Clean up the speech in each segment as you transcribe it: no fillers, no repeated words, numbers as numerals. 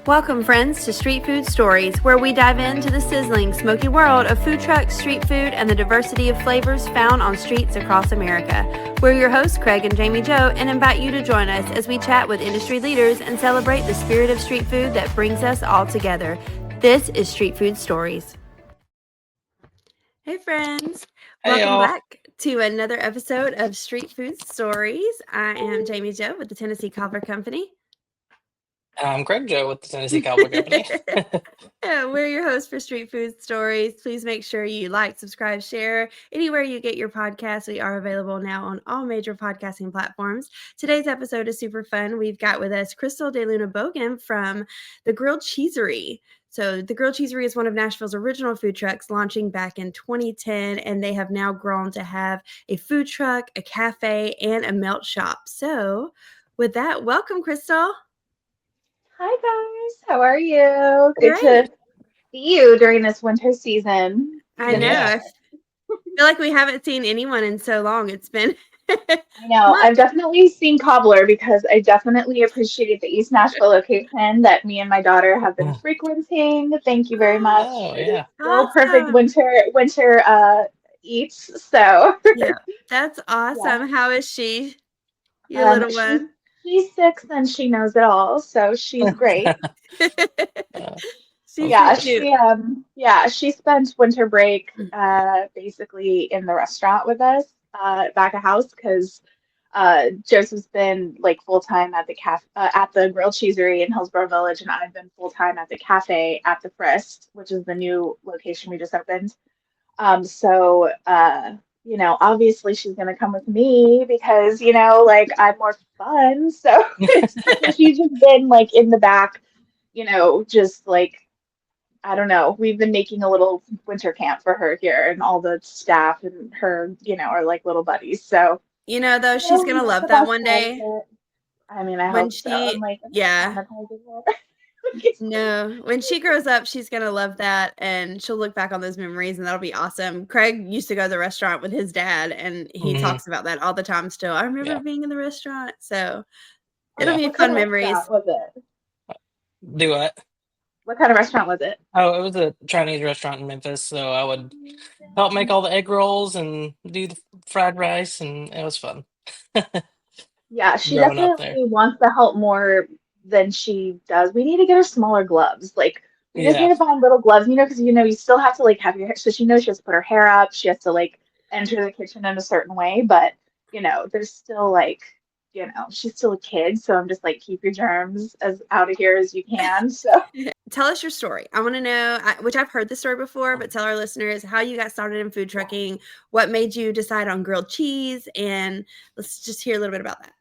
Welcome, friends, to Street Food Stories, where we dive into the sizzling, smoky world of food trucks, street food, and the diversity of flavors found on streets across America. We're your hosts, Craig and Jamie Joe, and invite you to join us as we chat with industry leaders and celebrate the spirit of street food that brings us all together. This is Street Food Stories. Hey, friends. Hey, Welcome y'all. back to another episode of Street Food Stories. I am Jamie Joe with the Tennessee Cobbler Company. I'm Craig Joe with the Tennessee Cowboy Company. Yeah, we're your hosts for Street Food Stories. Please make sure you like, subscribe, share anywhere you get your podcasts. We are available now on all major podcasting platforms. Today's episode is super fun. We've got with us DeLuna Bogan from the Grilled Cheeserie. So the Grilled Cheeserie is one of Nashville's original food trucks, launching back in 2010, and they have now grown to have a food truck, a cafe, and a melt shop. So with that, welcome, Crystal. Hi guys, how are you? Good Great. to see you during this winter season. I know. Yeah. I feel like we haven't seen anyone in so long. It's been I know, I've definitely seen Cobbler because I definitely appreciate the East Nashville location that me and my daughter have been frequenting. Thank you very much. Oh, It is yeah. still perfect awesome. winter eats. So Yeah, that's yeah. awesome. How is she, your little She's one? she's 6 and she knows it all, so she's great. Uh, She's so Yeah, cute. she spent winter break basically in the restaurant with us back of house because Joseph's been like full time at the at the grilled cheesery in Hillsborough Village, and I've been full time at the cafe at the Frist, which is the new location we just opened. Obviously she's gonna come with me because like I'm more fun. So so she's just been like in the back, just like I don't know. We've been making a little winter camp for her here, and all the staff and her, are like little buddies. So, Though, she's going to that's love the that best one part of day it. I mean, I when hope so. I'm she, like, am I yeah, traumatizing her? no, when she grows up, she's going to love that. And she'll look back on those memories and that'll be awesome. Craig used to go to the restaurant with his dad and he mhm. talks about that all the time still. I remember Yeah. being in the restaurant. So it'll Yeah. be What kind fun of memories. restaurant was it? Do what? What kind of restaurant was it? Oh, it was a Chinese restaurant in Memphis, so I would help make all the egg rolls and do the fried rice, and it was fun Yeah, she growing up there. definitely wants to help more than she does. We need to get her smaller gloves. Like, we just need Yeah. to find little gloves, because you still have to like have your hair. So she knows she has to put her hair up. She has to like enter the kitchen in a certain way. But there's still like, she's still a kid. So I'm just like, keep your germs as out of here as you can. So. Tell us your story. I want to know, which I've heard the story before, but tell our listeners how you got started in food trucking, what made you decide on grilled cheese, and let's just hear a little bit about that.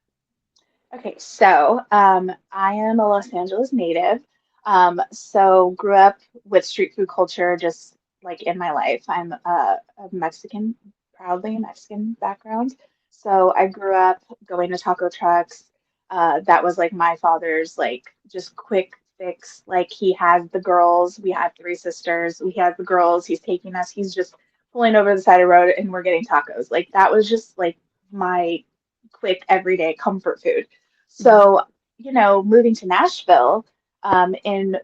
Okay, so I am a Los Angeles native. So grew up with street food culture just like in my life. I'm a Mexican, proudly Mexican background. So I grew up going to taco trucks. That was like my father's like just quick fix. Like he has the girls. We have three sisters. We have the girls. He's taking us. He's just pulling over the side of the road and we're getting tacos. Like that was just like my quick everyday comfort food. Mhm. So, moving to Nashville in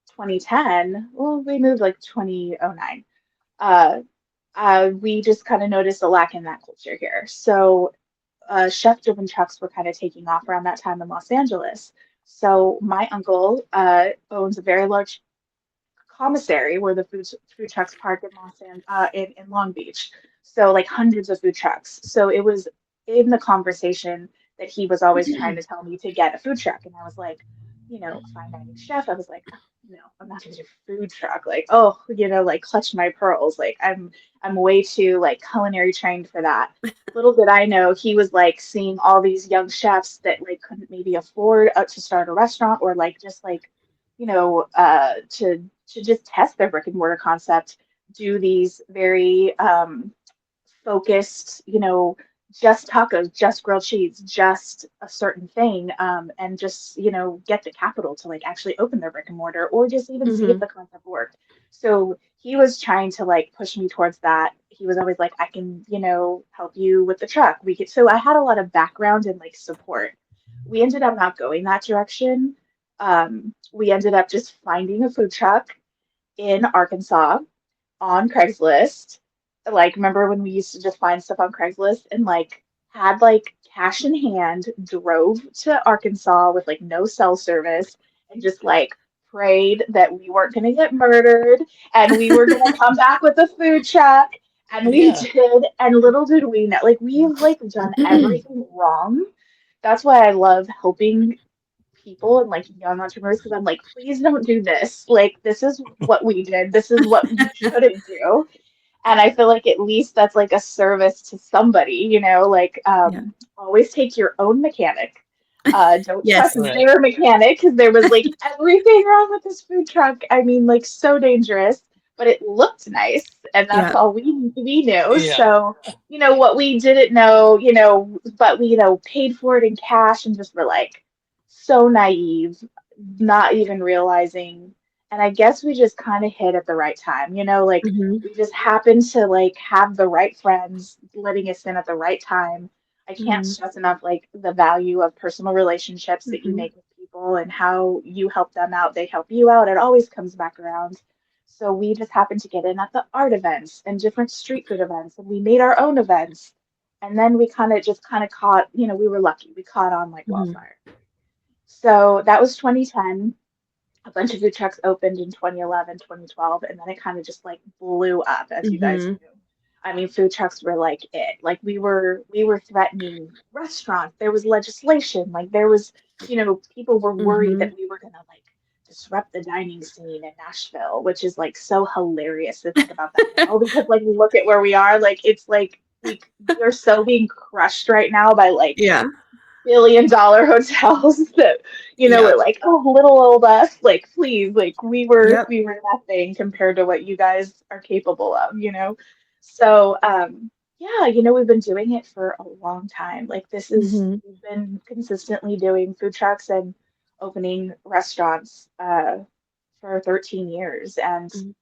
2010, well, we moved like 2009. Uh, we just kind of noticed a lack in that culture here. So, chef-driven trucks were kind of taking off around that time in Los Angeles. So, my uncle owns a very large commissary where the food trucks park in in Long Beach. So, like hundreds of food trucks. So, it was in the conversation that he was always trying to tell me to get a food truck. And I was like, fine dining chef. I was like, "Oh, no, I'm not gonna do food truck. Like, oh, like clutch my pearls. Like I'm way too like culinary trained for that. Little did I know he was like seeing all these young chefs that like couldn't maybe afford to start a restaurant or like just like, to just test their brick and mortar concept, do these very focused, just tacos, just grilled cheese, just a certain thing, and just, get the capital to like actually open their brick and mortar or just even see if Mhm. the concept worked. So he was trying to like push me towards that. He was always like, I can, help you with the truck. We could, so I had a lot of background and like support. We ended up not going that direction. We ended up just finding a food truck in Arkansas on Craigslist. Like, remember when we used to just find stuff on Craigslist and like had like cash in hand, drove to Arkansas with like no cell service and just like prayed that we weren't going to get murdered and we were going to come back with a food truck. And we Yeah. did. And little did we know, like, we've like done everything wrong. That's why I love helping people and like young entrepreneurs because I'm like, please don't do this. Like, this is what we did. This is what you shouldn't do. And I feel like at least that's like a service to somebody, like Yeah. always take your own mechanic. Don't trust Yes. Right. their mechanic because there was like everything wrong with this food truck. I mean, like so dangerous, but it looked nice, and that's Yeah. all we knew. Yeah. So, what we didn't know, but we, paid for it in cash and just were like so naive, not even realizing. And I guess we just kind of hit at the right time, like Mhm. we just happened to like have the right friends letting us in at the right time. I can't Mhm. stress enough like the value of personal relationships that you Mhm. make with people and how you help them out, they help you out. It always comes back around. So we just happened to get in at the art events and different street food events, and we made our own events. And then we kind of caught, we were lucky. We caught on like Mhm. wildfire. So that was 2010. A bunch of food trucks opened in 2011, 2012, and then it kind of just like blew up, as you guys Mhm. knew. I mean, food trucks were like it. Like we were threatening restaurants. There was legislation. Like there was, people were worried that Mhm. we were gonna like disrupt the dining scene in Nashville, which is like so hilarious to think about that now because like look at where we are. Like it's like we're so being crushed right now by like Yeah. billion-dollar hotels that Yeah. were like, oh, little old us, like please, like we were Yep. we were nothing compared to what you guys are capable of. So yeah, we've been doing it for a long time. Like Mhm. we've been consistently doing food trucks and opening restaurants for 13 years. And Mhm.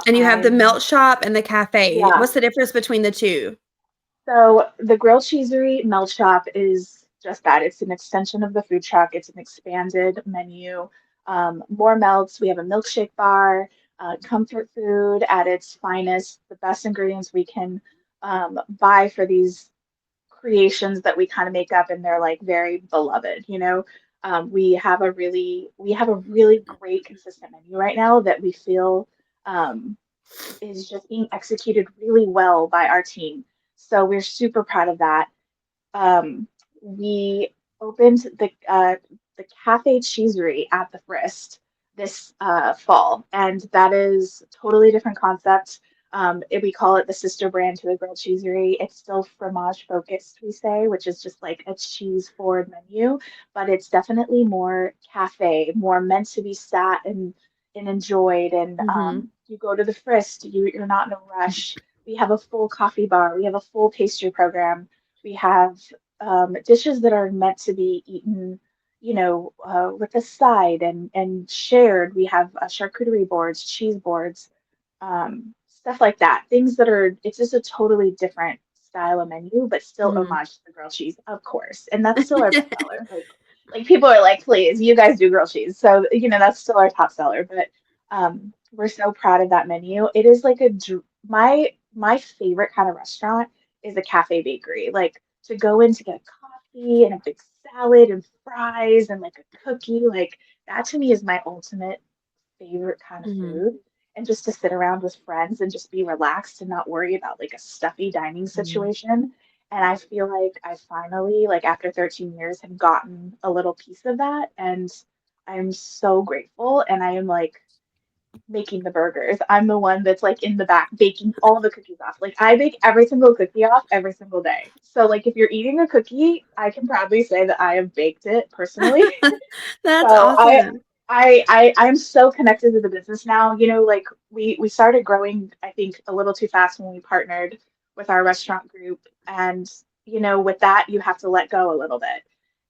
And you have the I'm melt shop and the cafe. yeah. What's the difference between the 2? So the grilled cheeserie melt shop is just that. It's an extension of the food truck. It's an expanded menu. More melts. We have a milkshake bar, comfort food at its finest, the best ingredients we can buy for these creations that we kind of make up, and they're like very beloved. We have a really great consistent menu right now that we feel is just being executed really well by our team. So we're super proud of that. We opened the Cafe Cheeserie at the Frist this fall, and that is totally different concept. We call it the sister brand to the Grilled Cheeserie. It's still fromage focused, we say, which is just like a cheese forward menu, but it's definitely more cafe, more meant to be sat and enjoyed. And Mhm. you go to the Frist, you're not in a rush. We have a full coffee bar. We have a full pastry program. We have dishes that are meant to be eaten, with a side and shared. We have charcuterie boards, cheese boards, stuff like that. Things that are, it's just a totally different style of menu, but still Mhm. homage to the grilled cheese, of course. And that's still our best seller. Like people are like, please, you guys do grilled cheese. So, that's still our top seller. But we're so proud of that menu. It is like my favorite kind of restaurant is a cafe bakery. Like to go in to get a coffee and a big salad and fries and like a cookie, like that to me is my ultimate favorite kind of Mhm. food. And just to sit around with friends and just be relaxed and not worry about like a stuffy dining Mhm. situation. And I feel like I finally, like after 13 years, have gotten a little piece of that. And I'm so grateful. And I am like making the burgers. I'm the one that's like in the back baking all the cookies off. Like I bake every single cookie off every single day. So like if you're eating a cookie, I can proudly say that I have baked it personally. That's So awesome. I'm so connected to the business now. Like we started growing, I think, a little too fast when we partnered with our restaurant group. And, with that you have to let go a little bit.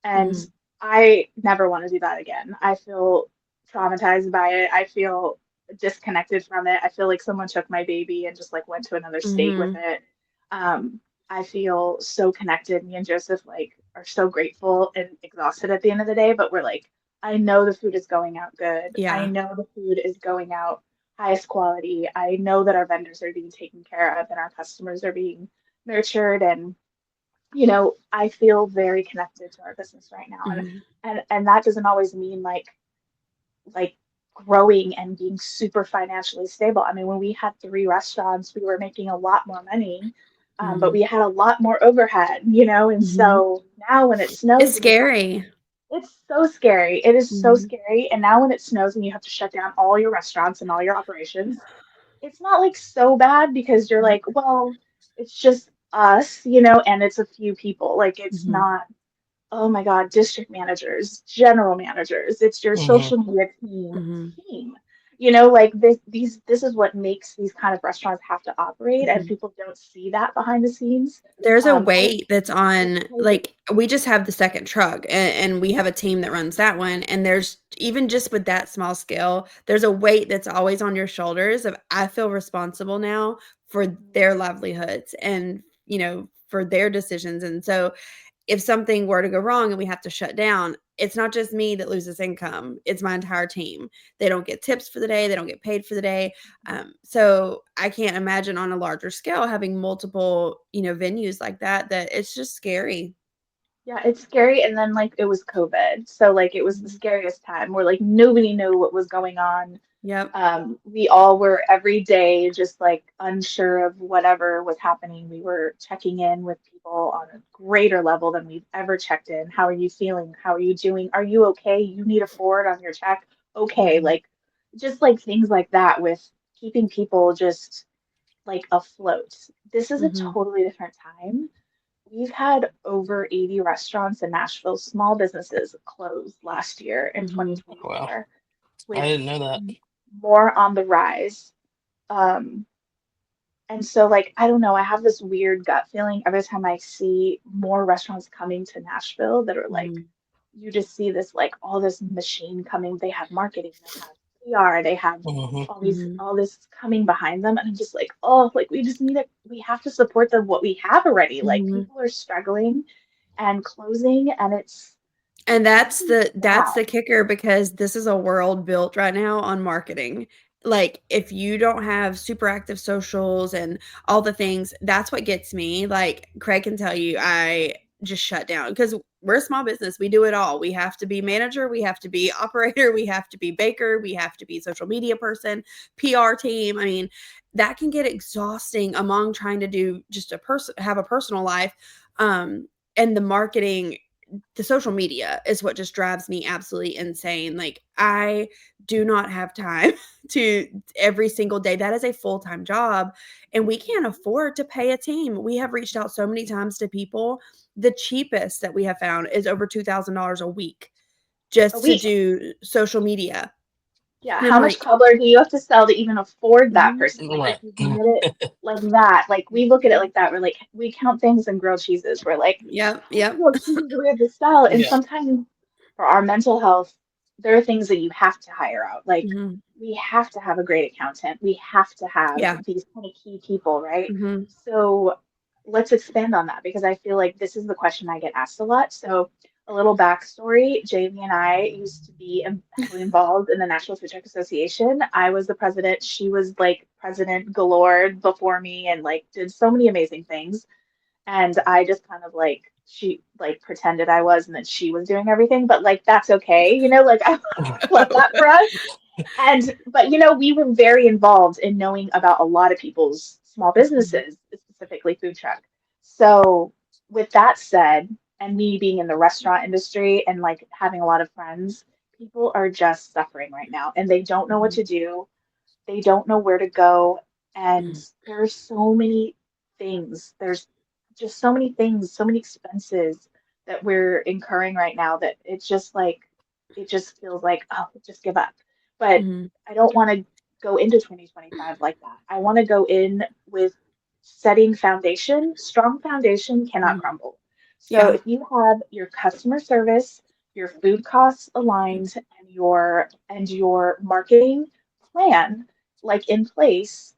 And Mhm. I never want to do that again. I feel traumatized by it. I feel disconnected from it. I feel like someone took my baby and just like went to another state with Mhm. it. Um, I feel so connected. Me and Joseph like are so grateful and exhausted at the end of the day, but we're like I know the food is going out good. I Yeah. know the food is going out highest quality. I know that our vendors are being taken care of and our customers are being nurtured. And, I feel very connected to our business right now. And Mhm. and that doesn't always mean like growing and being super financially stable. I mean, when we had three restaurants, we were making a lot more money, but Mhm. we had a lot more overhead, and Mhm. so now when it It's snows and you have scary. it's so scary. It is so Mhm. scary. And now when it snows and you have to shut down all your restaurants and all your operations, it's not like so bad because you're like, well, it's just us, and it's a few people. Like it's Mhm. not, oh my God, district managers, general managers. It's your Hmm. social media team, Mhm. team. Like this is what makes these kind of restaurants have to operate, and Mhm. people don't see that behind the scenes. There's a And weight that's it's on, crazy. like, we just have the second truck, and we have a team that runs that one, and there's even just with that small scale, there's a weight that's always on your shoulders of, I feel responsible now for their livelihoods and, for their decisions, and so if something were to go wrong and we have to shut down, it's not just me that loses income, it's my entire team. They don't get tips for the day, they don't get paid for the day. So I can't imagine on a larger scale having multiple, venues like that, that it's just scary. Yeah, it's scary. And then like it was COVID. So like it was the Mhm. scariest time where like nobody knew what was going on. Yep. We all were every day just like unsure of whatever was happening. We were checking in with people on a greater level than we've ever checked in. How are you feeling? How are you doing? Are you okay? You need a forward on your check? Okay. Mhm. Like just like things like that with keeping people just like afloat. This is a Mhm. totally different time. We've had over 80 restaurants in Nashville, small businesses closed last year in Mhm. Wow. 2024, I with didn't know that. more on the rise. Um, and so, like, I don't know, I have this weird gut feeling every time I see more restaurants coming to Nashville that are like, Mhm. you just see this, like, all this machine coming. They have marketing, they have PR, they have Hmm. Mhm. all this coming behind them. And I'm just like, oh, like, we just need it. We have to support them what we have already. Like, Mhm. people are struggling and closing, and And it's that's really the sad. kicker, because this is a world built right now on marketing. Like, if you don't have super active socials and all the things, that's what gets me. Like, Craig can tell you, I just shut down because we're a small business. We do it all. We have to be manager, we have to be operator, we have to be baker, we have to be social media person, PR team. I mean, that can get exhausting among trying to do just have a personal life. And the social media is what just drives me absolutely insane. Like, I do not have time to every single day. That is a full-time job, and we can't afford to pay a team. We have reached out so many times to people. The cheapest that we have found is over $2,000 a week A just to week. do social media. Yeah, And I'm how much like, cobbler do you have to sell to even afford that mhm, person? Like, if Right. you can get it like that, like we look at it like that. We're like, we count things in grilled cheeses. We're like, yep, how many yep. grilled cheeses do we have to sell? And Yeah. sometimes for our mental health, there are things that you have to hire out. Like, Mhm. we have to have a great accountant. We have to have Yeah. these kind of key people, right? Mhm. So let's expand on that because I feel like this is the question I get asked a lot. So a little backstory, Jamie and I used to be heavily involved in the National Food Truck Association. I was the president. She was like president galore before me and like did so many amazing things. And I just kind of like, she like pretended I was and that she was doing everything, but like that's okay, like I love that for us. But we were very involved in knowing about a lot of people's small Mhm. businesses, specifically food truck. So with that said, and me being in the restaurant industry and like having a lot of friends, people are just suffering right now and they don't know what Mhm. to do. They don't know where to go. And Mhm. there are so many things. There's just so many things, so many expenses that we're incurring right now that it's just like, it just feels like, oh, just give up. But Mhm. I don't want to go into 2025 like that. I want to go in with setting foundation. Strong foundation cannot Mhm. crumble. So Yeah. if you have your customer service, your food costs aligned, and your marketing plan like in place,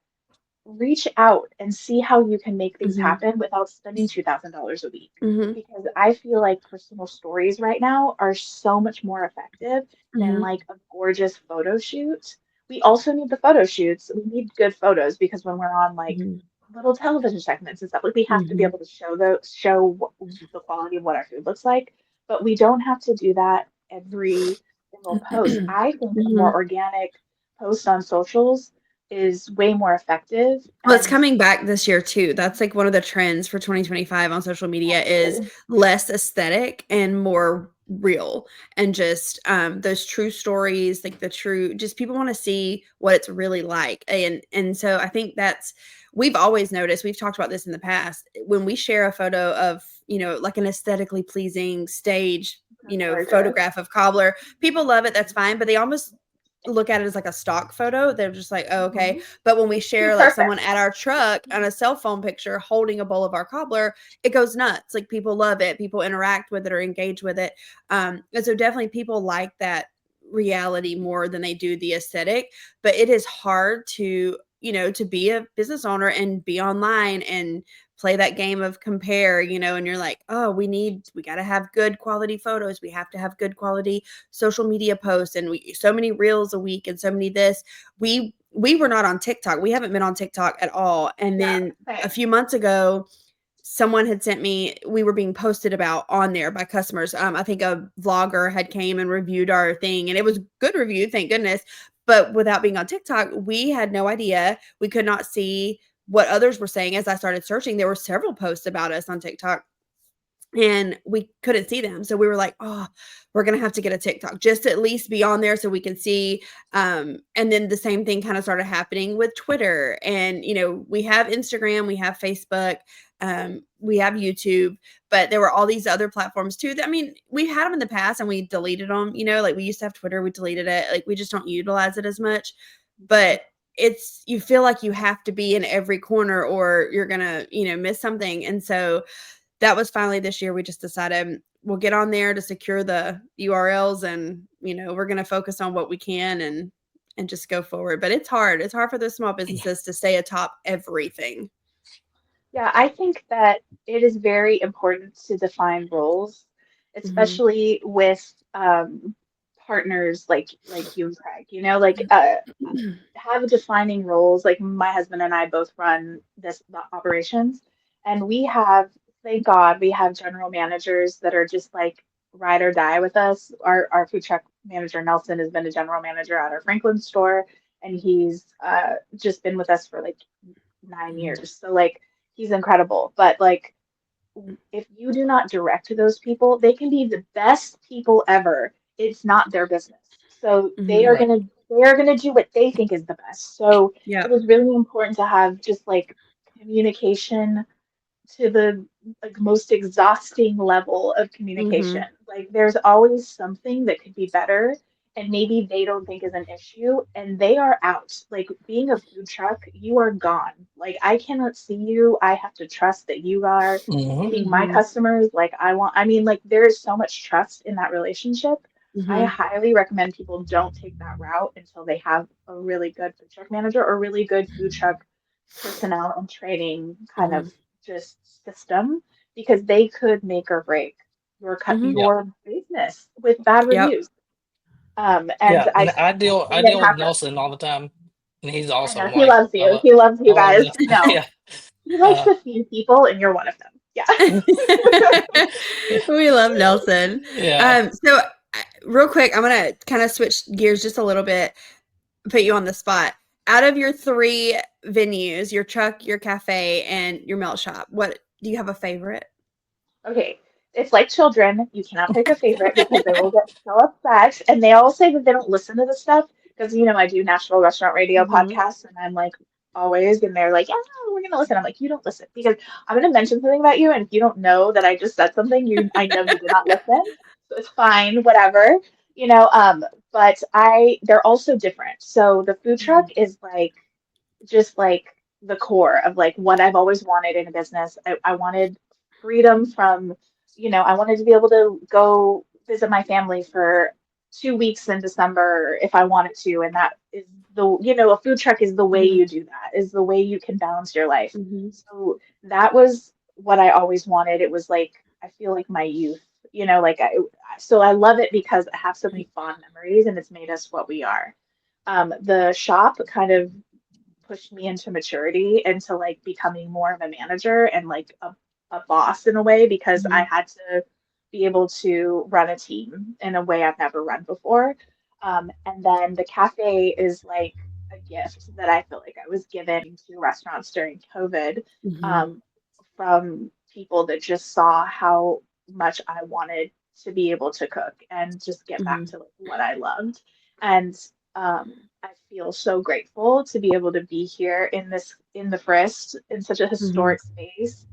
reach out and see how you can make things Mm-hmm. happen without spending $2,000 a week. Mm-hmm. Because I feel like personal stories right now are so much more effective than Mm-hmm. like a gorgeous photo shoot. We also need the photo shoots. We need good photos because when we're on like Mm-hmm. little television segments and stuff, like we have to be Mm-hmm. able to the quality of what our food looks like. But we don't have to do that every single post. I think a Mm-hmm. more organic post on socials is way more effective Well, it's and coming back this year too. That's like one of the trends for 2025 on social media is absolutely. less aesthetic and more real and just those true stories, like the true just people want to see what it's really like. And so I think that's we've always noticed, we've talked about this in the past, when we share a photo of, like an aesthetically pleasing stage, Gorgeous. photograph of cobbler, people love it, that's fine, but they almost look at it as like a stock photo. They're just like, oh, okay. Mhm. But when we Too share like someone perfect. at our truck on a cell phone picture holding a bowl of our cobbler, it goes nuts. Like people love it. People interact with it or engage with it. And so definitely people like that reality more than they do the aesthetic. But it is hard to be a business owner and be online and play that game of compare, and you're like, oh, we got to have good quality photos. We have to have good quality social media posts and so many reels a week and so many this. We were not on TikTok. We haven't been on TikTok at all. And Yeah, then a same. few months ago, someone had sent me, we were being posted about on there by customers. I think a vlogger had came and reviewed our thing and it was good review, thank goodness. But without being on TikTok, we had no idea. We could not see what others were saying. As I started searching, there were several posts about us on TikTok and we couldn't see them. So we were like, oh, we're going to have to get a TikTok just to at least be on there so we can see. And then the same thing kind of started happening with Twitter. And, we have Instagram, we have Facebook, we have YouTube, but there were all these other platforms too. That, I mean, we had them in the past and we deleted them, like we used to have Twitter, we deleted it. Like we just don't utilize it as much. Mhm. But you feel like you have to be in every corner or you're going to, miss something. And so, that was finally this year we just decided we'll get on there to secure the URLs and, we're going to focus on what we can and just go forward. But it's hard. It's hard for those small businesses to stay atop everything. Yeah, I think that it is very important to define roles, Mhm. especially with partners like you and Craig. Have defining roles. Like my husband and I both run the operations, and we have, thank God, we have general managers that are just like ride or die with us. Our food truck manager Nelson has been a general manager at our Franklin store, and he's just been with us for like 9 years. So like he's incredible. But like if you do not direct those people, they can be the best people ever. It's not their business. So they Mhm. are Right. gonna they are gonna do what they think is the best. So it Yep. is really important to have just like communication to the like most exhausting level of communication. Mhm. Like there's always something that could be better and maybe they don't think is an issue and they are out. Like being a food truck, you are gone. Like I cannot see you. I have to trust that you are Hmm. treating my Mhm. customers like I mean like there is so much trust in that relationship. I Mhm. highly recommend people don't take that route until they have a really good food truck manager or really good food truck personnel and training kind Mhm. of just system because they could make or break Mhm. Yep. your business with bad Yep. reviews. And Yeah. I And see I it deal with happen. Nelson all the time, and he's I know awesome. he Like loves you. He loves I you love guys. this. No, Yeah. he likes Uh, to feed people, and you're one of them. Yeah. We love Nelson. yeah. So real quick, I'm gonna kind of switch gears just a little bit, put you on the spot. Out of your three venues, your truck, your cafe, and your melt shop, what do you have a favorite? Okay, it's like children. You cannot pick a favorite because they will get so upset. And they all say that they don't listen to this stuff because, I do Nashville Restaurant Radio Mhm. podcasts and I'm like, always. And they're like, yeah, we're going to listen. I'm like, you don't listen because I'm going to mention something about you. And if you don't know that I just said something, I know you did not listen. So it's fine, whatever, you know. But they're also different. So the food truck Mhm. is like, just like the core of like what I've always wanted in a business. I wanted freedom from, I wanted to be able to go visit my family for 2 weeks in December if I wanted to. And that is a food truck is the way Mhm. you do that, is the way you can balance your life. Mhm. So that was what I always wanted. It was like, I feel like my youth, like so I love it because I have so many fond memories and it's made us what we are. The shop kind of pushed me into maturity, into like becoming more of a manager and like a boss in a way, because I Mhm. had to be able to run a team in a way I've never run before. And then the cafe is like a gift that I feel like I was given to restaurants during COVID, Mhm. um, from people that just saw how much I wanted to be able to cook and just get back Mhm. to like what I loved. And I feel so grateful to be able to be here in the Frist, in such a Mhm. historic space,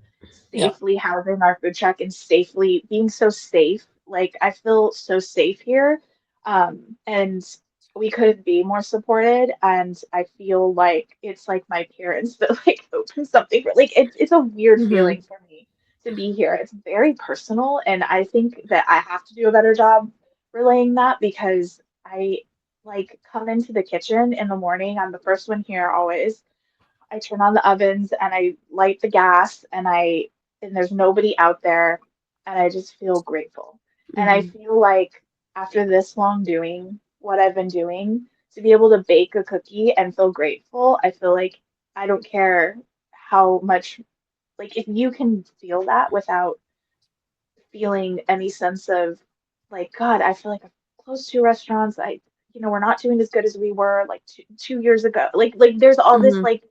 Yeah. safely housing our food truck and safely being so safe. Like I feel so safe here. And we couldn't be more supported. And I feel like it's like my parents that like opened something for, like it's a weird Mhm. feeling for me to be here. It's very personal. And I think that I have to do a better job relaying that, because I like come into the kitchen in the morning. I'm the first one here always. I turn on the ovens and I light the gas, and there's nobody out there, and I just feel grateful. And I Mhm. feel like after this long doing what I've been doing, to be able to bake a cookie and feel grateful, I feel like I don't care how much, like if you can feel that without feeling any sense of like, God, I feel like I'm close to restaurants. We're not doing as good as we were like 2 years ago. Like there's all this Mhm. like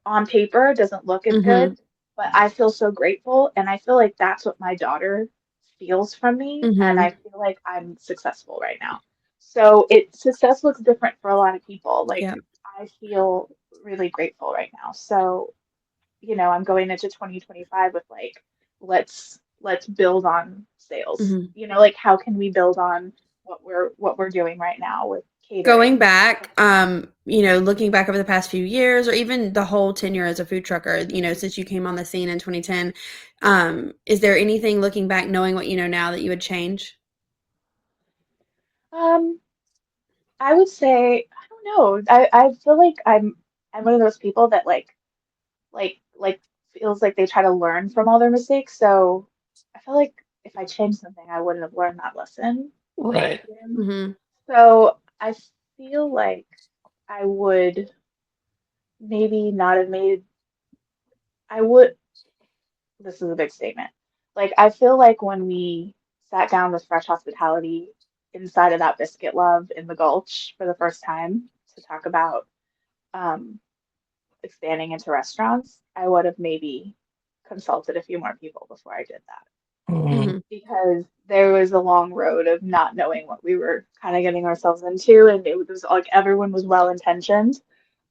on paper doesn't look as good, Mhm. but I feel so grateful. And I feel like that's what my daughter feels from me. And I Mhm. feel like I'm successful right now. So success looks different for a lot of people. Like Yeah. I feel really grateful right now. So I'm going into 2025 with like, let's build on sales. Mhm. Like how can we build on what we're doing right now with Going catering? back, looking back over the past few years, or even the whole tenure as a food trucker, since you came on the scene in 2010, is there anything looking back, knowing what you know now, that you would change? Um, I would say, I don't know. I feel like I'm one of those people that like feels like they try to learn from all their mistakes. So I feel like if I changed something, I wouldn't have learned that lesson. Right. Again. Mhm. So I feel like I would maybe not have made, I would, this is a big statement. Like, I feel like when we sat down with Fresh Hospitality inside of that Biscuit Love in the Gulch for the first time to talk about um, expanding into restaurants, I would have maybe consulted a few more people before I did that, Mm, Mhm. because there was a long road of not knowing what we were kind of getting ourselves into, and it was like everyone was well intentioned,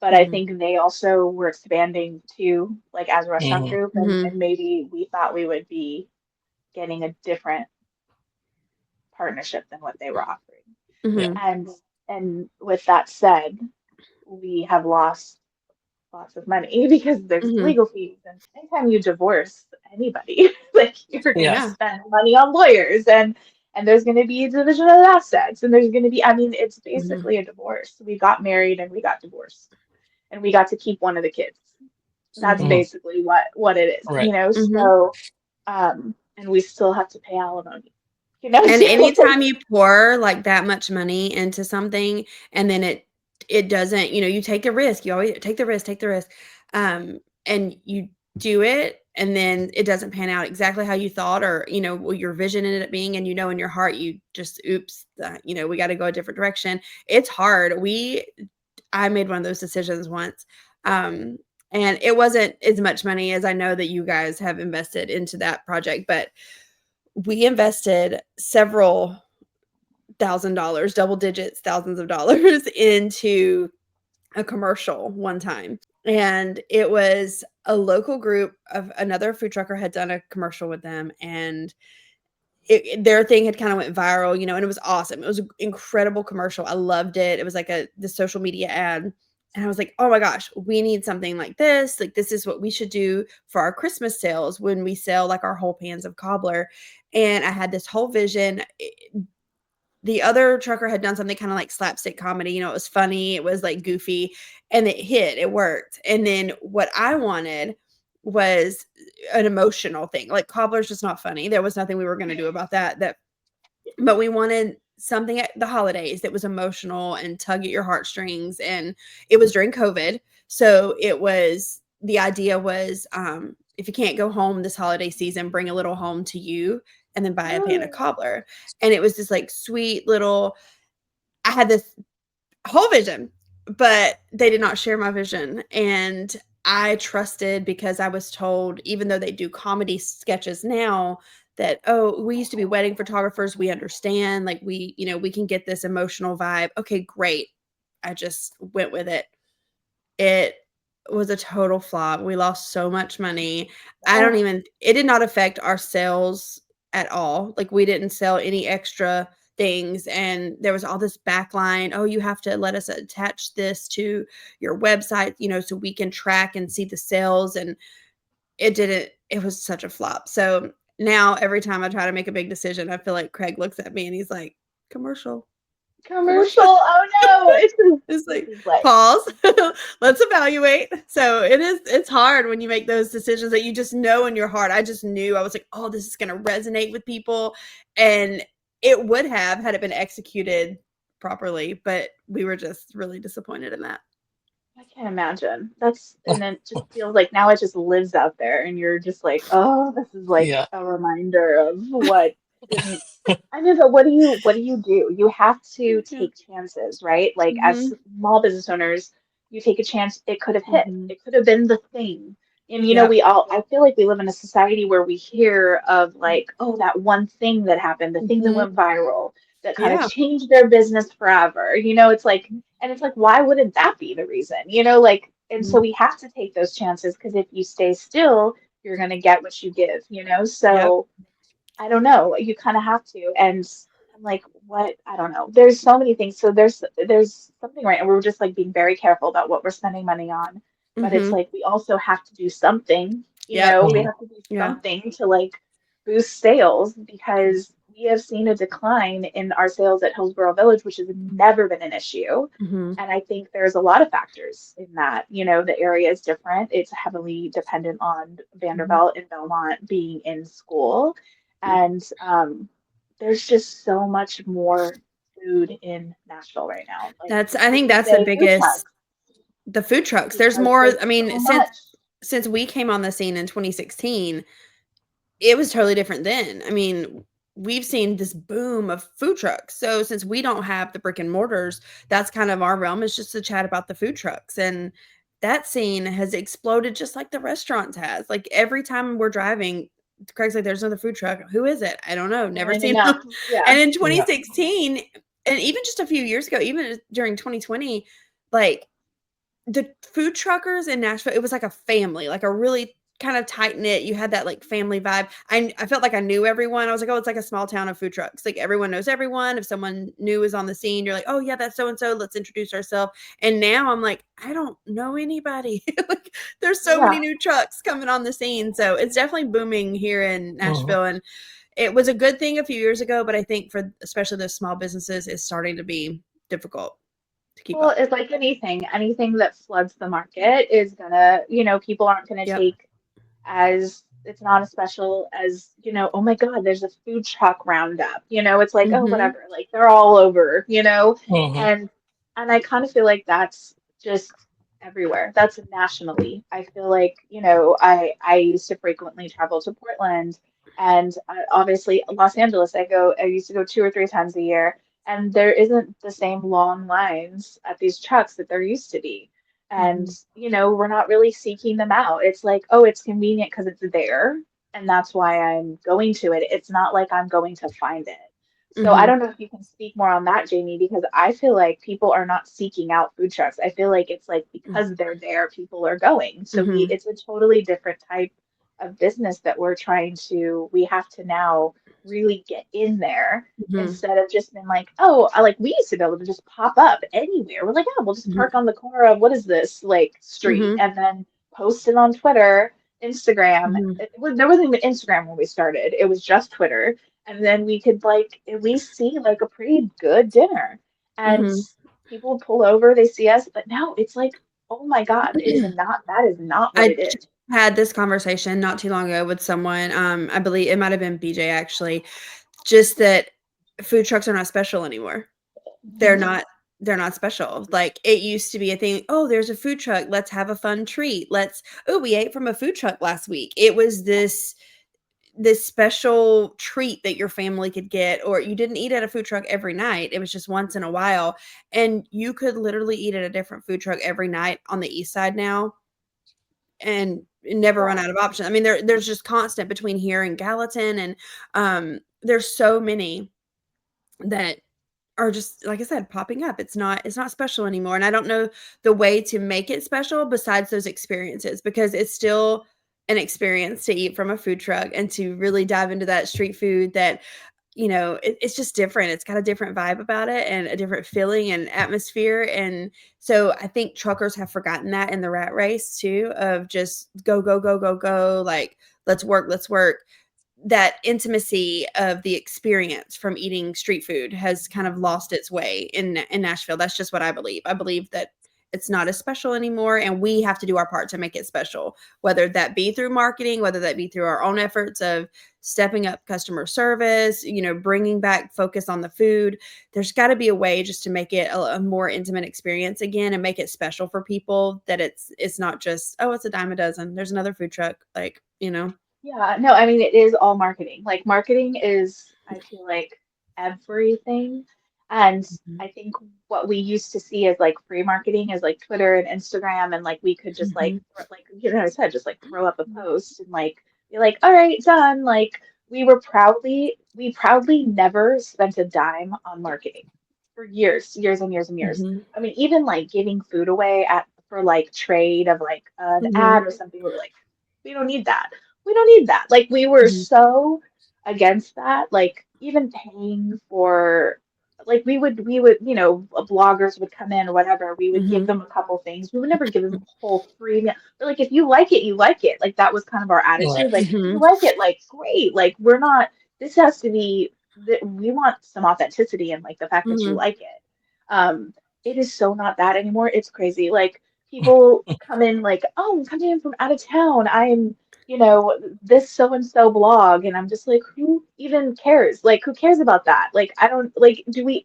but I Mhm. think they also were expanding too, like as a restaurant mm, group, and Mhm. maybe we thought we would be getting a different partnership than what they were offering. yeah. Mhm. And with that said, we have lost lots of money because there's Mhm. legal fees, and anytime you divorce anybody, like you're gonna Yes. Yeah. spend money on lawyers, and there's gonna be a division of assets, and there's gonna be, I mean, it's Mhm. basically a divorce. We got married and we got divorced, and we got to keep one of the kids. That's Mhm. Mm, basically what it is, right. Mhm. So and we still have to pay alimony, And so anytime you pour, like, that much money into something, and then it doesn't, you take the risk, you always take the risk, and you do it, and then it doesn't pan out exactly how you thought, or, what your vision ended up being, and in your heart, you just, "Oops, we gotta go a different direction." It's hard. I made one of those decisions once, um, and it wasn't as much money as I know that you guys have invested into that project, but we invested several $1,000, double digits, thousands of dollars into a commercial one time. And it was a local group of another food trucker had done a commercial with them, and their thing had kind of went viral, and it was awesome. It was an incredible commercial. I loved it. It was like the social media ad. And I was like, oh my gosh, we need something like this. Like, this is what we should do for our Christmas sales when we sell like our whole pans of cobbler. And I had this whole vision. the other trucker had done something kind of like slapstick comedy. You know, it was funny, it was like goofy, and it worked. And then what I wanted was an emotional thing. Like cobbler's just not funny. There was nothing we were going to do about that. But we wanted something at the holidays that was emotional and tug at your heartstrings. And it was during COVID. So the idea was, if you can't go home this holiday season, bring a little home to you and then buy a pan of cobbler. And it was this like sweet little, I had this whole vision, but they did not share my vision. And I trusted, because I was told, even though they do comedy sketches now, that, oh, we used to be wedding photographers, we understand, like we can get this emotional vibe. Okay, great. I just went with it. It was a total flop. We lost so much money. It did not affect our sales at all. Like we didn't sell any extra things, and there was all this backline. Oh, you have to let us attach this to your website, so we can track and see the sales. And it was such a flop. So now every time I try to make a big decision, I feel like Craig looks at me and he's like, commercial. Oh no. It's like, pause. Let's evaluate. So it's hard when you make those decisions that you just know in your heart. I just knew, I was like, oh, this is going to resonate with people. And it would have, had it been executed properly, but we were just really disappointed in that. I can't imagine. And then it just feels like now it just lives out there, and you're just like, oh, this is like Yeah. a reminder of what didn't. I mean, but what do you do? You have to take chances, right? Like as small business owners, you take a chance. It could have hit. It could have been the thing. And I feel like we live in a society where we hear of like, oh, that one thing that happened, the thing that went viral, that kind of changed their business forever. It's like, and it's like, why wouldn't that be the reason? Like, and so we have to take those chances, because if you stay still, you're going to get what you give, So I don't know, you kind of have to. And I'm like, what? I don't know. There's so many things. So there's something right. And we're just like being very careful about what we're spending money on. But it's like, we also have to do something, we have to do something to like boost sales, because we have seen a decline in our sales at Hillsborough Village, which has never been an issue. And I think there's a lot of factors in that. The area is different. It's heavily dependent on Vanderbilt and Belmont being in school. And there's just so much more food in Nashville right now. Like, I think that's the biggest, the food trucks. There's more. I mean, since we came on the scene in 2016, it was totally different then. I mean, we've seen this boom of food trucks. So since we don't have the brick and mortars, that's kind of our realm, is just to chat about the food trucks. And that scene has exploded just like the restaurants has. Like every time we're driving, Craig's like, there's another food truck. Who is it? I don't know. Never seen them. And in 2016, and even just a few years ago, even during 2020, like the food truckers in Nashville, it was like a family, like a really kind of tight knit. You had that like family vibe. I felt like I knew everyone. I was like, oh, it's like a small town of food trucks. Like everyone knows everyone. If someone new is on the scene, you're like, oh yeah, that's so and so. Let's introduce ourselves. And now I'm like, I don't know anybody. Like there's so many new trucks coming on the scene. So it's definitely booming here in Nashville. And it was a good thing a few years ago, but I think for especially those small businesses, it's starting to be difficult. Well, it's like anything that floods the market is gonna, people aren't gonna take as, it's not as special as, oh my God, there's a food truck roundup. It's like, oh, whatever, like they're all over, and I kind of feel like that's just everywhere. That's nationally. I feel like, I used to frequently travel to Portland, and obviously Los Angeles. I used to go 2 or 3 times a year. And there isn't the same long lines at these trucks that there used to be. And, we're not really seeking them out. It's like, oh, it's convenient because it's there. And that's why I'm going to it. It's not like I'm going to find it. So I don't know if you can speak more on that, Jamie, because I feel like people are not seeking out food trucks. I feel like it's like because they're there, people are going. So it's a totally different type of business that we have to now really get in there instead of just being like, oh, we used to be able to just pop up anywhere. We're like, oh, we'll just park on the corner of what is this like street and then post it on Twitter, Instagram. There wasn't even Instagram when we started. It was just Twitter. and then we could like at least see like a pretty good dinner. And Mhm. people pull over, they see us, but now it's like, oh my God, it is not, that is not what I it is. just had this conversation not too long ago with someone, I believe it might have been BJ actually, just that food trucks are not special anymore. They're Mhm. not they're not special. Like, it used to be a thing, "Oh, there's a food truck, let's have a fun treat. Let's oh, we ate from a food truck last week." It was this special treat that your family could get, or you didn't eat at a food truck every night. It was just once in a while, and you could literally eat at a different food truck every night on the east side now and never run Yeah. out of options. I mean, there's just constant between here and Gallatin, and there's so many that are just, like I said, popping up. It's not special anymore, and I don't know the way to make it special besides those experiences, because it's still an experience to eat from a food truck and to really dive into that street food that, it's just different. It's got a different vibe about it and a different feeling and atmosphere, and so I think truckers have forgotten that in the rat race too, of just go, go, go, go, go, like, let's work, let's work. That intimacy of the experience from eating street food has kind of lost its way in Nashville. That's just what I believe. I believe that it's not as special anymore, and we have to do our part to make it special, whether that be through marketing, whether that be through our own efforts of stepping up customer service, bringing back focus on the food. There's got to be a way just to make it a more intimate experience again and make it special for people, that it's not just, oh, it's a dime a dozen. There's another food truck, like. Yeah, no, I mean, it is all marketing. Like, marketing is, I feel like, everything. And Mhm. I think what we used to see as like free marketing is like Twitter and Instagram, and like we could just like, Mhm. like, I said, just like throw up a post and like be like, all right, done. Like, we proudly never spent a dime on marketing for years, years and years and years. Mhm. I mean, even like giving food away for like trade of like an Mhm. ad or something, we were like, we don't need that, we don't need that. Like we were Mhm. so against that. Like even paying for like we would, bloggers would come in or whatever, we would give Mhm. them a couple things. We would never give them a whole free meal. But like if you like it, you like it. Like that was kind of our Right. attitude. Like if you Mhm. like it, like great. Like we're not, this has to be that we want some authenticity and like the fact that you Mhm. like it. Um, it is so not that anymore. It's crazy. Like people come in like, oh, I'm coming in from out of town. I'm this so and so blog, and I'm just like, who even cares? Like, who cares about that? Like, I don't like, do we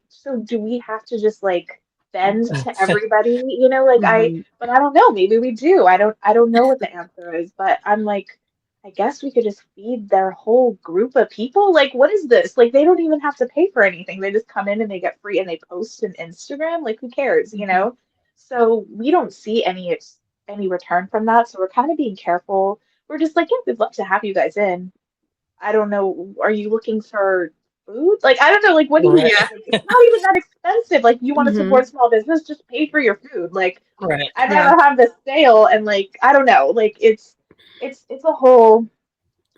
have to just like bend to everybody? Mhm. But I don't know, maybe we do. I don't know what the answer is, but I'm like, I guess we could just feed their whole group of people. Like, what is this? Like, they don't even have to pay for anything. They just come in and they get free and they post an Instagram. Like, who cares, you Mhm. know? So we don't see any return from that. So we're kind of being careful. We're just like, yeah, we'd love to have you guys in. I don't know. Are you looking for food? Like, I don't know. Like, what do you Right. want? Like, it's not even that expensive. Like, you want to Mhm. support small business, just pay for your food. Like, Right. I'd Yeah. rather have this sale and like, I don't know. Like, it's a whole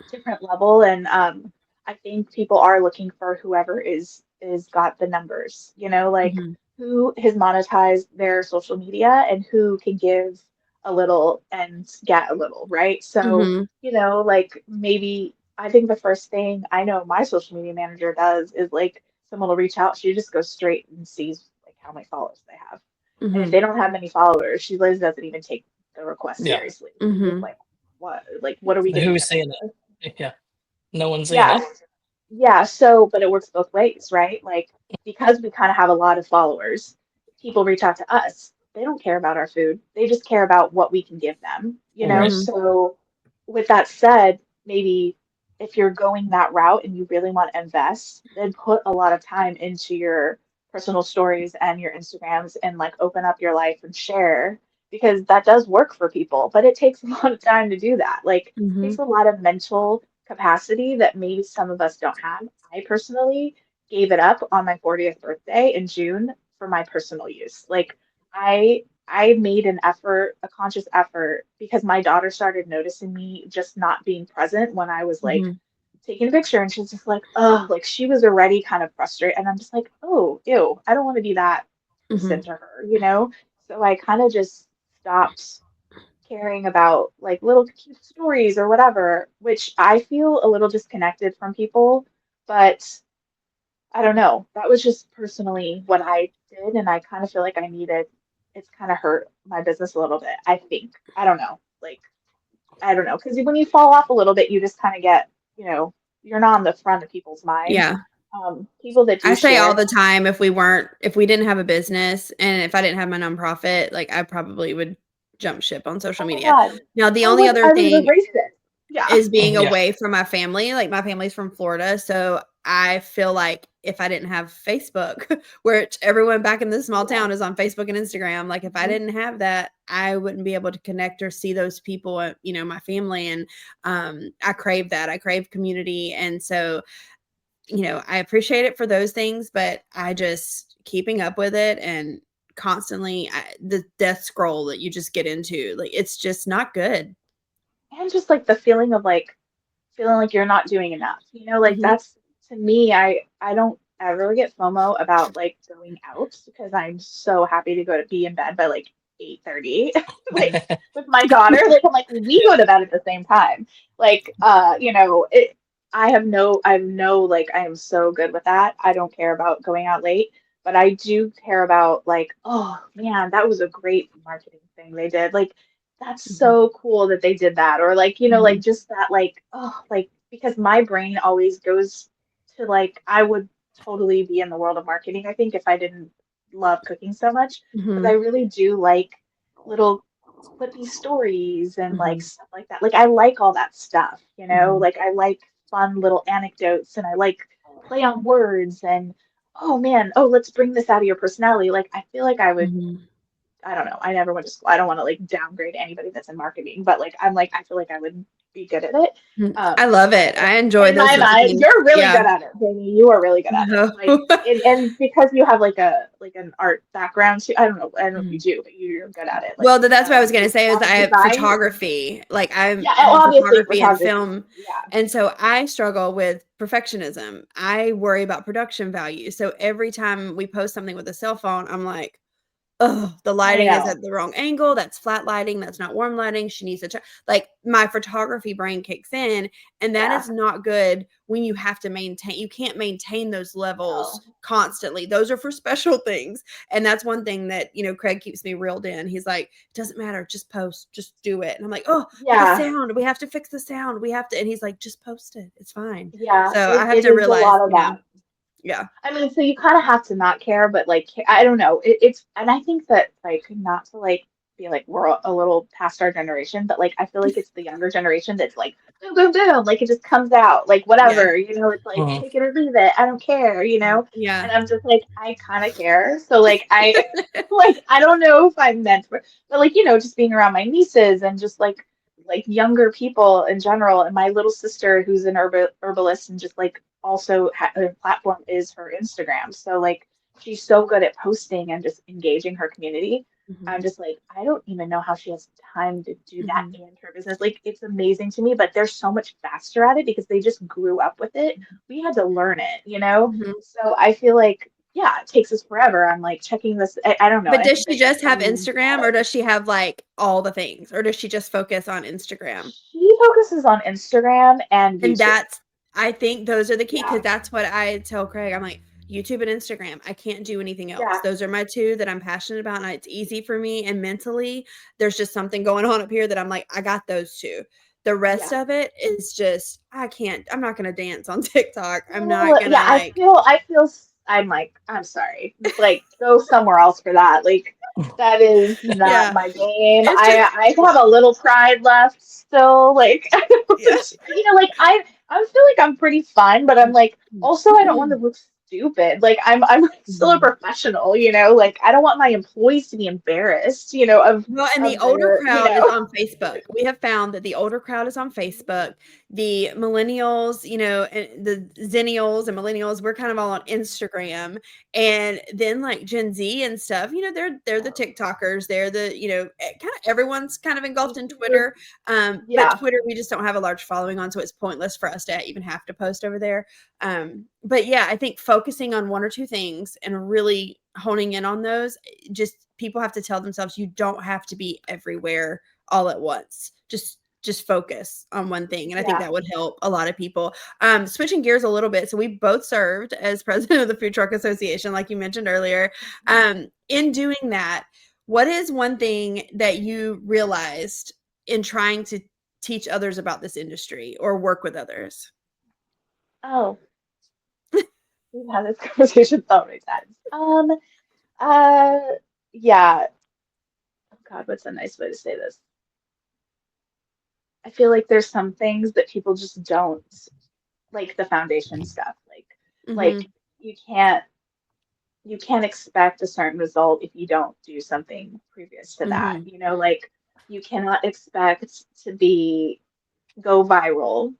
different level, and I think people are looking for whoever is got the numbers, like Mhm. who has monetized their social media and who can give a little and get a little, right? So, Mhm. like maybe I think the first thing I know my social media manager does is like someone will reach out, she just goes straight and sees like how many followers they have. And if Mhm. they don't have many followers, she Liz doesn't even take the request Yeah. seriously. She's just Mhm. like what are we getting Who's out of seeing this? it? Yeah. No one's seeing Yeah, it. yeah, so, but it works both ways, right? Like, because we kind of have a lot of followers, people reach out to us. They don't care about our food. They just care about what we can give them, you know? Right. Mhm. So, with that said, maybe if you're going that route and you really want to invest, then put a lot of time into your personal stories and your Instagrams and like open up your life and share because that does work for people, but it takes a lot of time to do that. Like, it takes Mhm. a lot of mental capacity that maybe some of us don't have. I personally gave it up on my 40th birthday in June for my personal use. Like I made an effort, a conscious effort, because my daughter started noticing me just not being present when I was like Mhm. taking a picture, and she's just like, oh, like she was already kind of frustrated. And I'm just like, oh, ew, I don't want to be that person Mhm. to her. So I kind of just stopped caring about like little cute stories or whatever, which I feel a little disconnected from people But I don't know. That was just personally what I did, and I kind of feel like it's kind of hurt my business a little bit, I think. I don't know. Like, I don't know. Because when you fall off a little bit, you just kind of get, you're not on the front of people's minds. Yeah. People that I do say all share. the time, if we didn't have a business and if I didn't have my nonprofit, like I probably would jump ship on social Oh my media. God. Now, the only other I would thing erase it. Yeah. is being Yeah. away from my family. Like my family's from Florida, so I feel like if I didn't have Facebook, where everyone back in this small town is on Facebook and Instagram, like if I Mhm. didn't have that, I wouldn't be able to connect or see those people, my family. And I crave that. I crave community. And so, I appreciate it for those things, but I just keeping up with it and constantly the death scroll that you just get into, like it's just not good. And just like the feeling like you're not doing enough. Like Mhm. that's to me, I don't ever get FOMO about like going out because I'm so happy to go to be in bed by like 8:30, like with my daughter. Like I'm like we go to bed at the same time. Like I have no like I am so good with that. I don't care about going out late, but I do care about like, oh man, that was a great marketing thing they did. Like that's Mhm. so cool that they did that. Or like, like Mhm. just that, like, oh, like, because my brain always goes to like, I would totally be in the world of marketing, I think, if I didn't love cooking so much. Because I Mhm. really do like little clippy stories and like Mhm. stuff like that. Like, I like all that stuff, Mhm. like, I like fun little anecdotes and I like play on words and, oh man, oh, let's bring this out of your personality. Like, I feel like Mhm. I don't know. I never went to school. I don't want to like downgrade anybody that's in marketing, but like I'm like I feel like I would be good at it. Mhm. Um, I love it. I enjoy in those my sorts of mind, things. you're really Yeah. good at it, Jamie. You are really good at it. No. Like and because you have like an art background too. I don't know if you Mhm. do, but you're good at it. Like Well, that's what I was gonna like say is I graphic have design. photography. Like Yeah, I have obviously photography and photography. film, Yeah. and so I struggle with perfectionism. I worry about production value. So every time we post something with a cell phone, I'm like, oh, the I lighting is know. at the wrong angle. That's flat lighting. That's not warm lighting. She needs to like my photography brain kicks in, and that Yeah. is not good when you have to maintain. You can't maintain those levels No. constantly. Those are for special things, and that's one thing that Craig keeps me reeled in. He's like, it doesn't matter, just post, just do it. And I'm like, oh, but the Yeah. sound, we have to fix the sound. We have to, and he's like, just post it. It's fine. Yeah. So I It, have it to is a realize, lot of that. yeah. I mean, so you kind of have to not care, but like, I don't know. And I think that like, not to like be like, we're a little past our generation, but like, I feel like it's the younger generation that's like, boom, boom, boom, like it just comes out, like Yeah. whatever, it's like, Mhm. take it or leave it. I don't care, Yeah. And I'm just like, I kind of care. So like, like, I don't know if I'm meant for, but like, just being around my nieces and just like younger people in general, and my little sister who's an herbalist and just like also her platform is her Instagram. So like she's so good at posting and just engaging her community. I'm Mhm. just like, I don't even know how she has time to do that Mhm. in her business. Like it's amazing to me, but they're so much faster at it because they just grew up with it. We had to learn it. Mhm. So I feel like, yeah, it takes us forever. I'm like checking this. I don't know. But I does think she that just have you Instagram, got or it. does she have, like, all the things, or does she just focus on Instagram? She focuses on Instagram and And YouTube. I think those are the key, because Yeah. that's what I tell Craig. I'm like, YouTube and Instagram. I can't do anything else. Yeah. Those are my 2 that I'm passionate about, and it's easy for me, and mentally, there's just something going on up here that I'm like, I got those 2. The rest Yeah. of it is just I can't. I'm not gonna dance on TikTok. I'm not Well, yeah, gonna, like, I'm like, I'm sorry. Like, go somewhere else for that. Like, that is not yeah. my game. It's just I have a little pride left still. Like, yeah. like I feel like I'm pretty fun, but I'm like, also I don't want to look stupid. Like, I'm like still a Mhm. professional, like I don't want my employees to be embarrassed, Well, and the of older their, crowd is on Facebook. We have found that the older crowd is on Facebook. The millennials, and the zennials and millennials, we're kind of all on Instagram. And then like Gen Z and stuff, they're the TikTokers. They're the, kind of everyone's kind of engulfed in YouTube. Twitter. But Yeah, Twitter, we just don't have a large following on, so it's pointless for us to even have to post over there. But yeah, I think focusing on 1 or 2 things and really honing in on those, just people have to tell themselves you don't have to be everywhere all at once. Just just focus on one thing. And I think Yeah. that would help a lot of people. Switching gears a little bit. So we both served as president of the Food Truck Association, like you mentioned earlier. In doing that, what is one thing that you realized in trying to teach others about this industry or work with others? Oh, we've had this conversation so many times. Uh, yeah. Oh God, what's a nice way to say this? I feel like there's some things that people just don't, like the foundation stuff. Like Mm-hmm. you can't you can't expect a certain result if you don't do something previous to that. Mm-hmm. Like you cannot expect to be go viral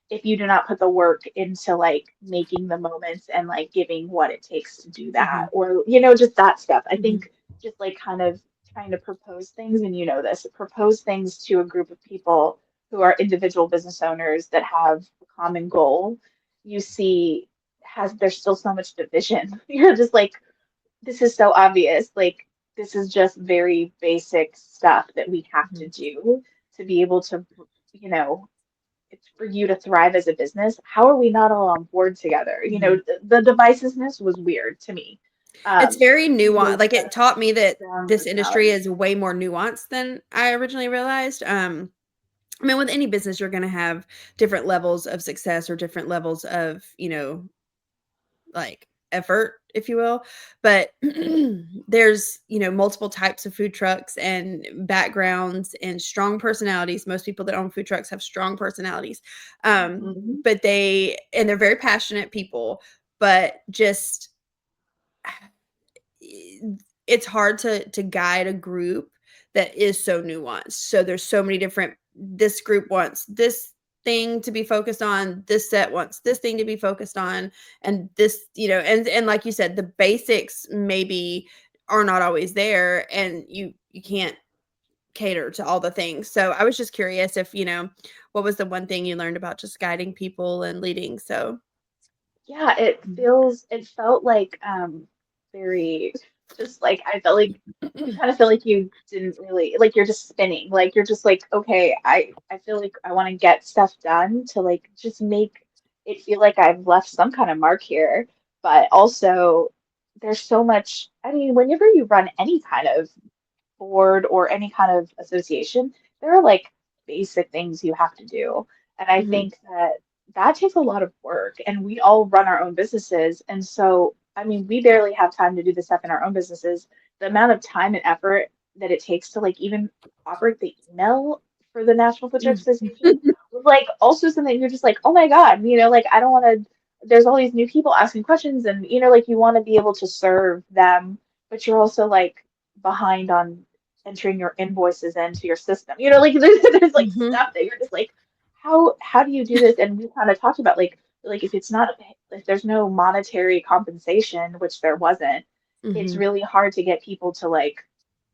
if you do not put the work into like making the moments and like giving what it takes to do that, Mm-hmm. or just that stuff. I Mm-hmm. think just like kind of trying to propose things, and this, propose things to a group of people who are individual business owners that have a common goal, you see has there's still so much division. You're just like, this is so obvious. Like, this is just very basic stuff that we have to do to be able to, you know, it's for you to thrive as a business. How are we not all on board together? Mm-hmm. The divisiveness was weird to me. It's very nuanced. With Like, such it taught me that strong this industry personalities. is way more nuanced than I originally realized. I mean, with any business, you're going to have different levels of success or different levels of, like effort, if you will. But there's, multiple types of food trucks and backgrounds and strong personalities. Most people that own food trucks have strong personalities. Mhm. But they're very passionate people, but just it's hard to guide a group that is so nuanced. So there's so many different this group wants this thing to be focused on, this set wants this thing to be focused on, and this, and like you said, the basics maybe are not always there, and you can't cater to all the things. So I was just curious if, what was the one thing you learned about just guiding people and leading? So Yeah, it felt like very just like I felt like you kind of feel like you didn't really like you're just spinning. Like you're just like, okay, I feel like I want to get stuff done to like just make it feel like I've left some kind of mark here. But also there's so much, I mean, whenever you run any kind of board or any kind of association, there are like basic things you have to do. And I mhm, think that that takes a lot of work, and we all run our own businesses. And so, I mean, we barely have time to do the stuff in our own businesses. The amount of time and effort that it takes to like even operate the email for the National Food Truck mhm, Association was like also something you're just like, oh my God, like I don't want to, there's all these new people asking questions, and like you want to be able to serve them, but you're also like behind on entering your invoices into your system. Like there's like mhm, stuff that you're just like, how do you do this? And we kind of talked about like if it's not if there's no monetary compensation, which there wasn't, it's mhm, really hard to get people to like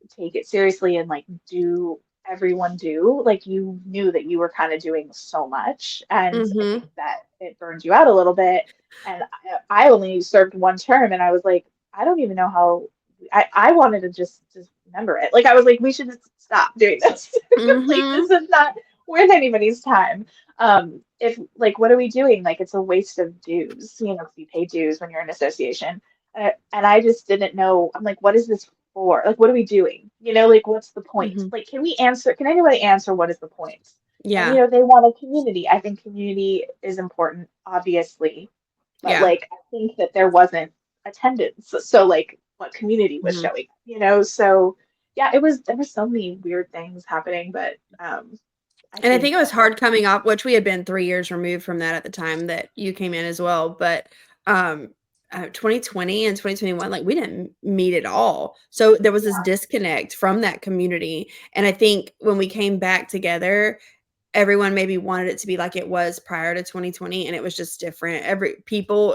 take it seriously and like do everyone do like you knew that you were kind of doing so much, and I think mhm. that it burned you out a little bit. And I only served one term, and I was like, I don't even know how I wanted to just remember it. Like I was like, we should just stop doing this. Like this Mhm. is not worth anybody's time. If like what are we doing? Like it's a waste of dues, if you pay dues when you're an association. And I just didn't know. I'm like, what is this for? Like, what are we doing? Like, what's the point? Mhm. Like, can anybody answer what is the point? And, Yeah. they want a community. I think community is important, obviously, but Yeah. like, I think that there wasn't attendance. So, like, what community was Mhm. showing, So, yeah, there were so many weird things happening, but I And I think think it was that, hard coming off, which we had been 3 years removed from that at the time that you came in as well, but, um, 2020 and 2021, like, we didn't meet at all. So, there was this yeah. disconnect from that community, and I think when we came back together, everyone maybe wanted it to be like it was prior to 2020, and it was just different.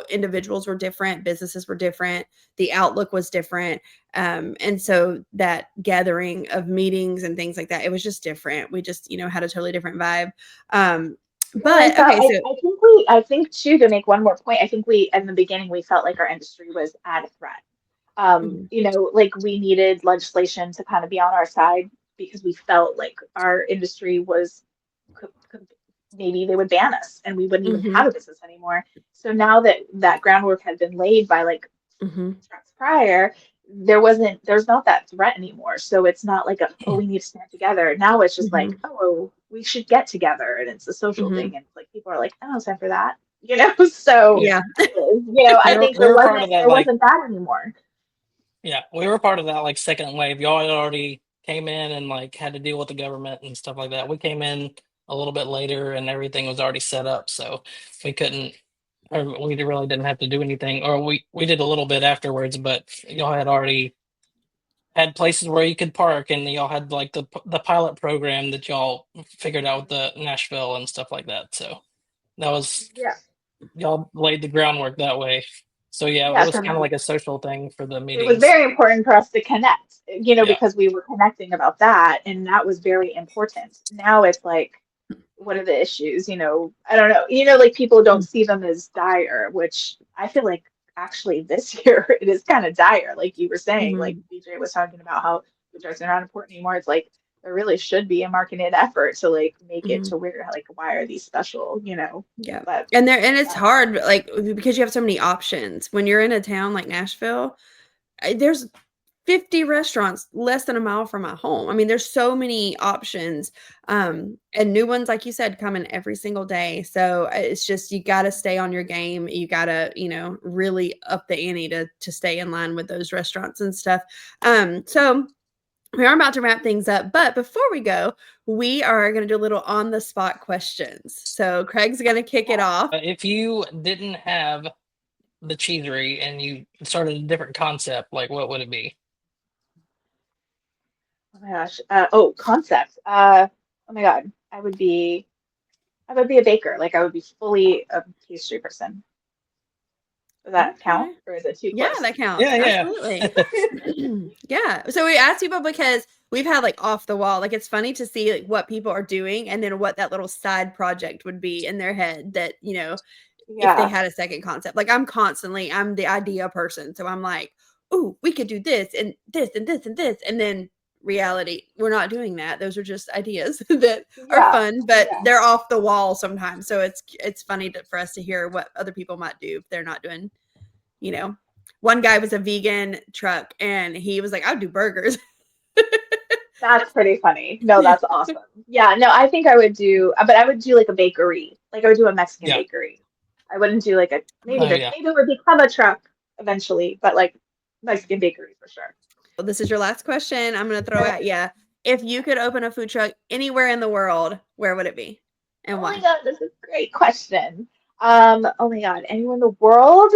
Individuals were different, businesses were different, the outlook was different, and so that gathering of meetings and things like that, it was just different. We just, had a totally different vibe. Um, Well, we but felt, okay, so I think too, to make one more point, I think in the beginning, we felt like our industry was at a threat. Mhm, Like we needed legislation to kind of be on our side because we felt like our industry was maybe they would ban us and we wouldn't even Mm-hmm. have a business anymore. So now that that groundwork had been laid by like Mm-hmm. tracks prior, there's not that threat anymore. So it's not like oh, we need to stand together. Now it's just like, oh, we should get together, and it's a social Mm-hmm. thing, and like people are like, I don't have time for that, you know. So Yeah. Yeah. I think We were part of that, there like, wasn't that anymore. yeah, we were part of that like second wave. Y'all had already came in and like had to deal with the government and stuff like that. We came in a little bit later and everything was already set up, so we couldn't, or we really didn't have to do anything, or we did a little bit afterwards, but y'all had already had places where you could park, and y'all had like the pilot program that y'all figured out with the Nashville and stuff like that. So that was, Yeah. y'all laid the groundwork that way. So yeah, it Yeah. was So kind of like a social thing for the it was meetings. very important for us to connect, Yeah. because we were connecting about that, and that was very important. Now it's like, what are the issues? I don't know. Like people don't see them as dire, which I feel like actually this year it is kind of dire. Like you were saying, like Mm-hmm. BJ was talking about how food trucks are not important anymore. It's like there really should be a marketed effort to like make it Mm-hmm. to where like why are these special? Yeah. But And it's hard, like, because you have so many options. When you're in a town like Nashville, there's 50 restaurants less than a mile from my home. I mean, there's so many options. And new ones, like you said, coming every single day. So it's just, you got to stay on your game. You got to, really up the ante to stay in line with those restaurants and stuff. So we are about to wrap things up, but before we go, we are going to do a little on the spot questions. So Craig's going to kick it off. If you didn't have the cheeserie and you started a different concept, like what would it be? oh my gosh, concept. Oh my God, I would be a baker. Like I would be fully a pastry person. Does that count, Okay. or is it too Yeah, close? that counts. Yeah, yeah. Absolutely. Yeah. So we asked people because we've had like off the wall. Like it's funny to see like what people are doing and then what that little side project would be in their head that, if they Yeah. had a second concept. Like I'm the idea person. So I'm like, "Ooh, we could do this and this and this and this." And then reality, we're not doing that. Those are just ideas that are Yeah. fun, but Yeah. they're off the wall sometimes. So it's funny for us to hear what other people might do if they're not doing, you know. One guy was a vegan truck and he was like, "I'll do burgers." That's pretty funny. No, that's awesome. Yeah, no, I think I would do, but I would do like a bakery. Like I would do a Mexican Yeah. bakery. I wouldn't do like Oh yeah. maybe it would become a truck eventually, but like Mexican bakery for sure. Well, this is your last question. I'm going to throw Okay. at you. If you could open a food truck anywhere in the world, where would it be and Oh my why? God, that's a great question. Oh my God, anywhere in the world?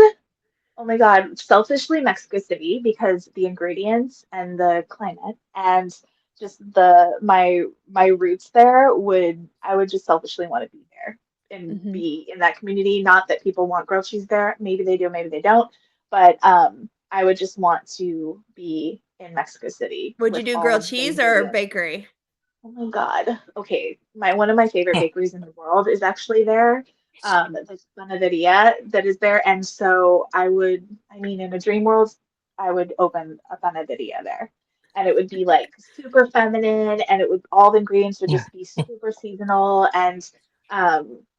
Oh my God, selfishly Mexico City because the ingredients and the climate and just my roots there I would just selfishly want to be there and Mm-hmm. be in that community. Not that people want grilled cheese there. Maybe they do, maybe they don't. But I would just want to be in Mexico City Would you with do all grilled of the cheese or ingredients. bakery? Oh my God. Okay. One of my favorite bakeries in the world is actually there. The panaderia that is there. And so in a dream world, I would open a panaderia there. And it would be like super feminine and all the ingredients would just be super seasonal. And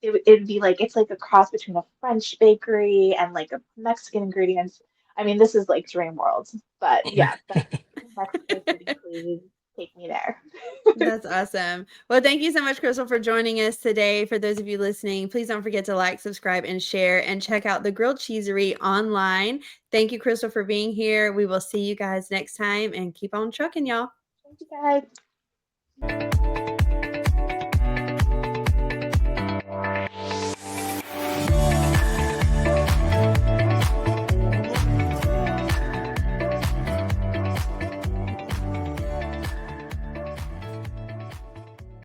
it'd be like, it's like a cross between a French bakery and like a Mexican ingredients. I mean, this is like dream world, but yeah, that's Mexico City, please take me there. That's awesome. Well, thank you so much, Crystal, for joining us today. For those of you listening, please don't forget to like, subscribe, and share, and check out the Grilled Cheeserie online. Thank you, Crystal, for being here. We will see you guys next time and keep on trucking, y'all. Thank you guys.